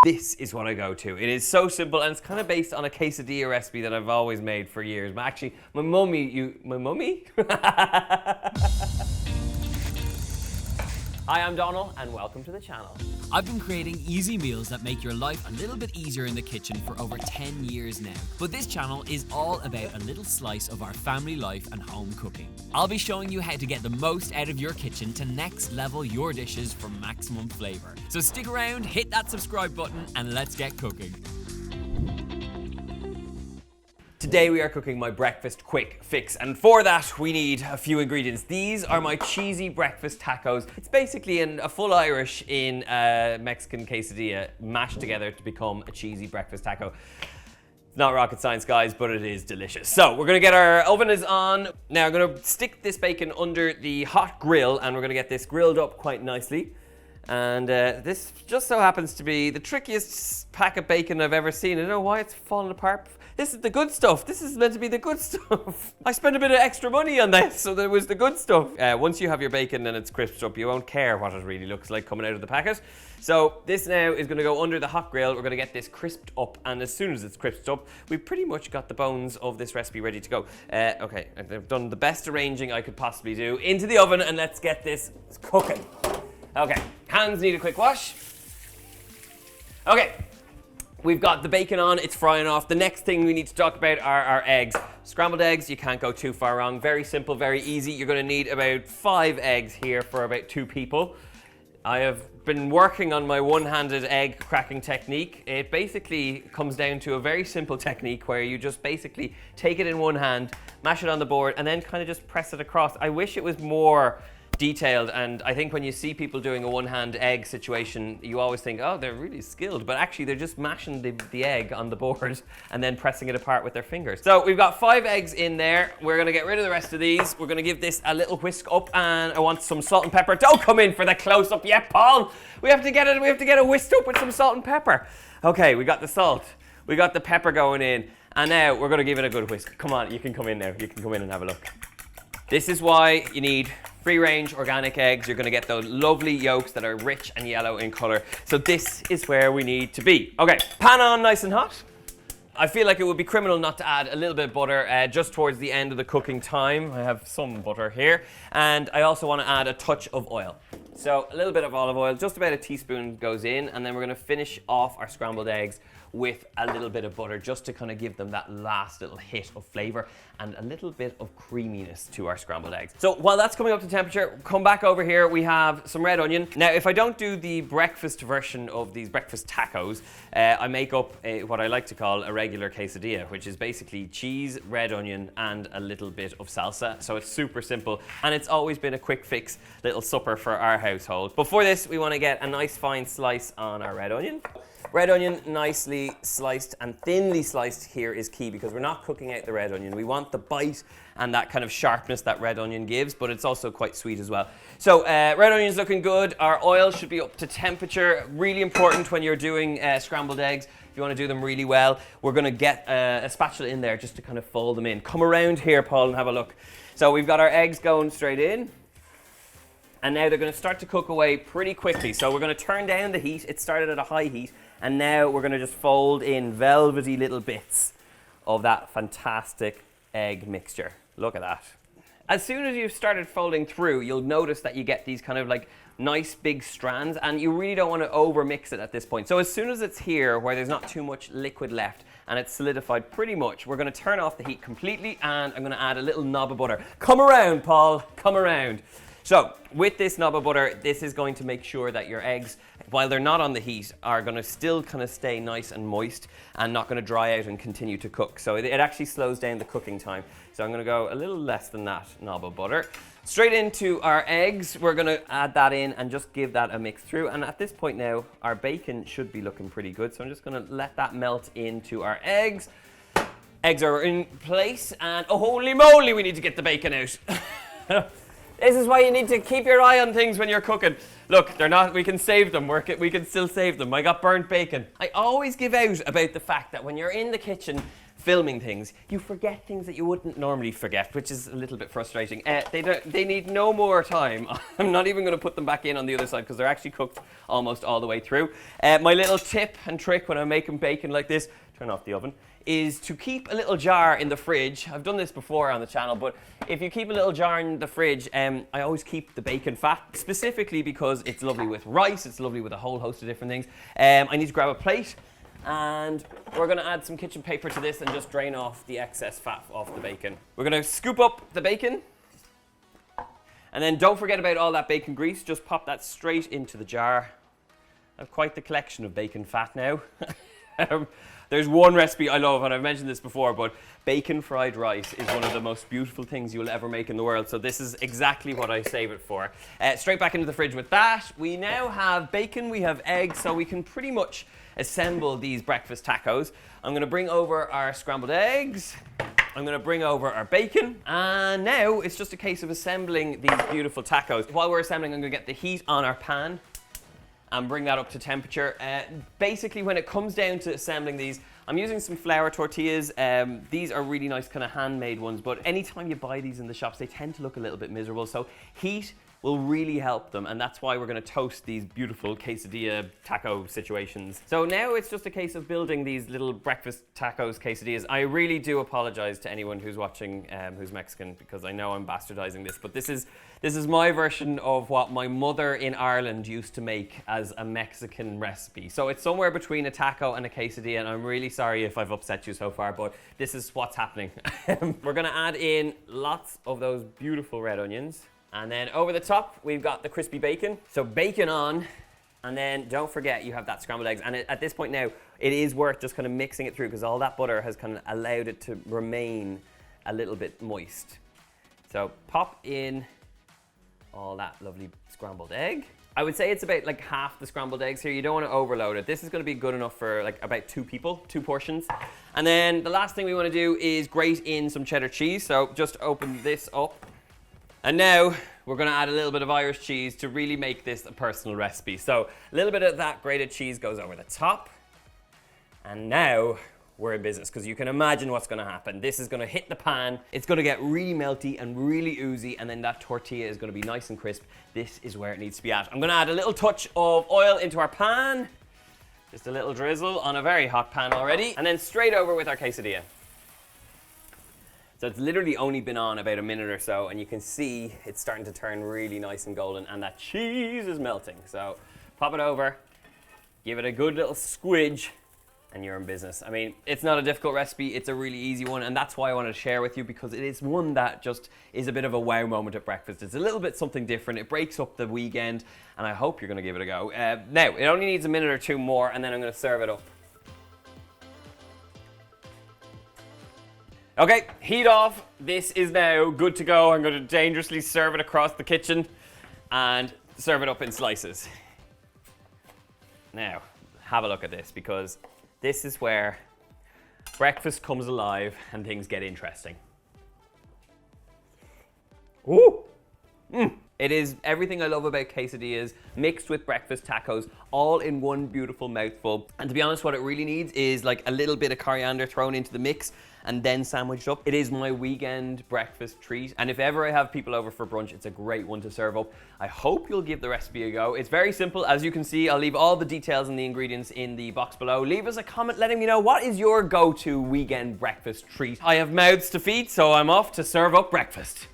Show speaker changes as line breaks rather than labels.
This is what I go to. It is so simple, and it's kind of based on a quesadilla recipe that I've always made for years. But actually, my mummy? Hi, I'm Donal, and welcome to the channel.
I've been creating easy meals that make your life a little bit easier in the kitchen for over 10 years now. But this channel is all about a little slice of our family life and home cooking. I'll be showing you how to get the most out of your kitchen to next level your dishes for maximum flavor. So stick around, hit that subscribe button, and let's get cooking.
Today we are cooking my breakfast quick fix, and for that we need a few ingredients. These are my cheesy breakfast tacos. It's basically a full Irish in a Mexican quesadilla mashed together to become a cheesy breakfast taco. It's not rocket science, guys, but it is delicious. So we're gonna get our oven is on. Now I'm gonna stick this bacon under the hot grill, and we're gonna get this grilled up quite nicely. And this just so happens to be the trickiest pack of bacon I've ever seen. I don't know why it's falling apart. This is the good stuff. This is meant to be the good stuff. I spent a bit of extra money on this, so there was the good stuff. Once you have your bacon and it's crisped up, you won't care what it really looks like coming out of the packet. So this now is gonna go under the hot grill. We're gonna get this crisped up, and as soon as it's crisped up, we've pretty much got the bones of this recipe ready to go. Okay, I've done the best arranging I could possibly do. Into the oven, and let's get this cooking. Okay, hands need a quick wash. Okay. We've got the bacon on, it's frying off. The next thing we need to talk about are our eggs. Scrambled eggs, you can't go too far wrong. Very simple, very easy. You're gonna need about 5 eggs here for about 2 people. I have been working on my one-handed egg cracking technique. It basically comes down to a very simple technique where you just basically take it in one hand, mash it on the board, and then kind of just press it across. I wish it was more detailed, and I think when you see people doing a one-hand egg situation, you always think, oh, they're really skilled, but actually they're just mashing the egg on the board and then pressing it apart with their fingers. So we've got 5 eggs in there. We're gonna get rid of the rest of these. We're gonna give this a little whisk up, and I want some salt and pepper. Don't come in for the close-up yet, Paul. We have to get it whisked up with some salt and pepper. Okay, we got the salt. We got the pepper going in, and now we're gonna give it a good whisk. Come on, you can come in now. You can come in and have a look. This is why you need free-range organic eggs. You're gonna get those lovely yolks that are rich and yellow in color. So this is where we need to be. Okay, pan on nice and hot. I feel like it would be criminal not to add a little bit of butter just towards the end of the cooking time. I have some butter here. And I also wanna add a touch of oil. So a little bit of olive oil, just about a teaspoon goes in, and then we're gonna finish off our scrambled eggs with a little bit of butter just to kind of give them that last little hit of flavor and a little bit of creaminess to our scrambled eggs. So while that's coming up to temperature, come back over here, we have some red onion. Now, if I don't do the breakfast version of these breakfast tacos, I make up what I like to call a regular quesadilla, which is basically cheese, red onion, and a little bit of salsa. So it's super simple, and it's always been a quick fix little supper for our household. Before this, we want to get a nice fine slice on our red onion. Red onion nicely sliced and thinly sliced here is key, because we're not cooking out the red onion. We want the bite and that kind of sharpness that red onion gives, but it's also quite sweet as well. So red onion's looking good. Our oil should be up to temperature. Really important when you're doing scrambled eggs. If you want to do them really well, we're going to get a spatula in there just to kind of fold them in. Come around here, Paul, and have a look. So we've got our eggs going straight in. And now they're going to start to cook away pretty quickly. So we're going to turn down the heat. It started at a high heat. And now we're going to just fold in velvety little bits of that fantastic egg mixture. Look at that. As soon as you've started folding through, you'll notice that you get these kind of like nice big strands, and you really don't want to over mix it at this point. So as soon as it's here where there's not too much liquid left and it's solidified pretty much, we're going to turn off the heat completely, and I'm going to add a little knob of butter. Come around, Paul, come around. So with this knob of butter, this is going to make sure that your eggs, while they're not on the heat, are going to still kind of stay nice and moist and not going to dry out and continue to cook. So it actually slows down the cooking time. So I'm going to go a little less than that knob of butter. Straight into our eggs, we're going to add that in and just give that a mix through. And at this point now, our bacon should be looking pretty good. So I'm just going to let that melt into our eggs. Eggs are in place, and oh, holy moly, we need to get the bacon out. This is why you need to keep your eye on things when you're cooking. Look, they're not, we can save them, we can still save them. I got burnt bacon. I always give out about the fact that when you're in the kitchen filming things, you forget things that you wouldn't normally forget, which is a little bit frustrating. They need no more time. I'm not even going to put them back in on the other side because they're actually cooked almost all the way through. My little tip and trick when I'm making bacon like this, turn off the oven, is to keep a little jar in the fridge. I've done this before on the channel, but if you keep a little jar in the fridge, I always keep the bacon fat, specifically because it's lovely with rice, it's lovely with a whole host of different things. I need to grab a plate, and we're going to add some kitchen paper to this and just drain off the excess fat off the bacon. We're going to scoop up the bacon, and then don't forget about all that bacon grease. Just pop that straight into the jar. I have quite the collection of bacon fat now. There's one recipe I love, and I've mentioned this before, but bacon fried rice is one of the most beautiful things you'll ever make in the world. So this is exactly what I save it for. Straight back into the fridge with that. We now have bacon, we have eggs, so we can pretty much assemble these breakfast tacos. I'm going to bring over our scrambled eggs. I'm going to bring over our bacon, and now it's just a case of assembling these beautiful tacos. While we're assembling, I'm going to get the heat on our pan and bring that up to temperature. Basically, when it comes down to assembling these, I'm using some flour tortillas. These are really nice kind of handmade ones, but anytime you buy these in the shops, they tend to look a little bit miserable. So heat will really help them, and that's why we're going to toast these beautiful quesadilla taco situations. So now it's just a case of building these little breakfast tacos, quesadillas. I really do apologize to anyone who's watching who's Mexican, because I know I'm bastardizing this, but this is my version of what my mother in Ireland used to make as a Mexican recipe. So it's somewhere between a taco and a quesadilla, and I'm really sorry if I've upset you so far, but this is what's happening. We're going to add in lots of those beautiful red onions. And then over the top, we've got the crispy bacon. So bacon on, and then don't forget you have that scrambled eggs. And at this point now, it is worth just kind of mixing it through because all that butter has kind of allowed it to remain a little bit moist. So pop in all that lovely scrambled egg. I would say it's about like half the scrambled eggs here. You don't want to overload it. This is going to be good enough for like about 2 people, 2 portions. And then the last thing we want to do is grate in some cheddar cheese. So just open this up. And now we're going to add a little bit of Irish cheese to really make this a personal recipe. So a little bit of that grated cheese goes over the top. And now we're in business, because you can imagine what's going to happen. This is going to hit the pan. It's going to get really melty and really oozy, and then that tortilla is going to be nice and crisp. This is where it needs to be at. I'm going to add a little touch of oil into our pan. Just a little drizzle on a very hot pan already. And then straight over with our quesadilla. So it's literally only been on about a minute or so, and you can see it's starting to turn really nice and golden, and that cheese is melting. So pop it over, give it a good little squidge, and you're in business. I mean, it's not a difficult recipe, it's a really easy one, and that's why I wanted to share with you, because it is one that just is a bit of a wow moment at breakfast. It's a little bit something different, it breaks up the weekend, and I hope you're gonna give it a go. Now, it only needs a minute or 2 more, and then I'm gonna serve it up. Okay, heat off. This is now good to go. I'm going to dangerously serve it across the kitchen and serve it up in slices. Now, have a look at this, because this is where breakfast comes alive and things get interesting. Ooh! It is everything I love about quesadillas mixed with breakfast tacos, all in one beautiful mouthful. And to be honest, what it really needs is like a little bit of coriander thrown into the mix and then sandwiched up. It is my weekend breakfast treat, and if ever I have people over for brunch, it's a great one to serve up. I hope you'll give the recipe a go. It's very simple. As you can see, I'll leave all the details and the ingredients in the box below. Leave us a comment letting me know, what is your go-to weekend breakfast treat? I have mouths to feed, so I'm off to serve up breakfast.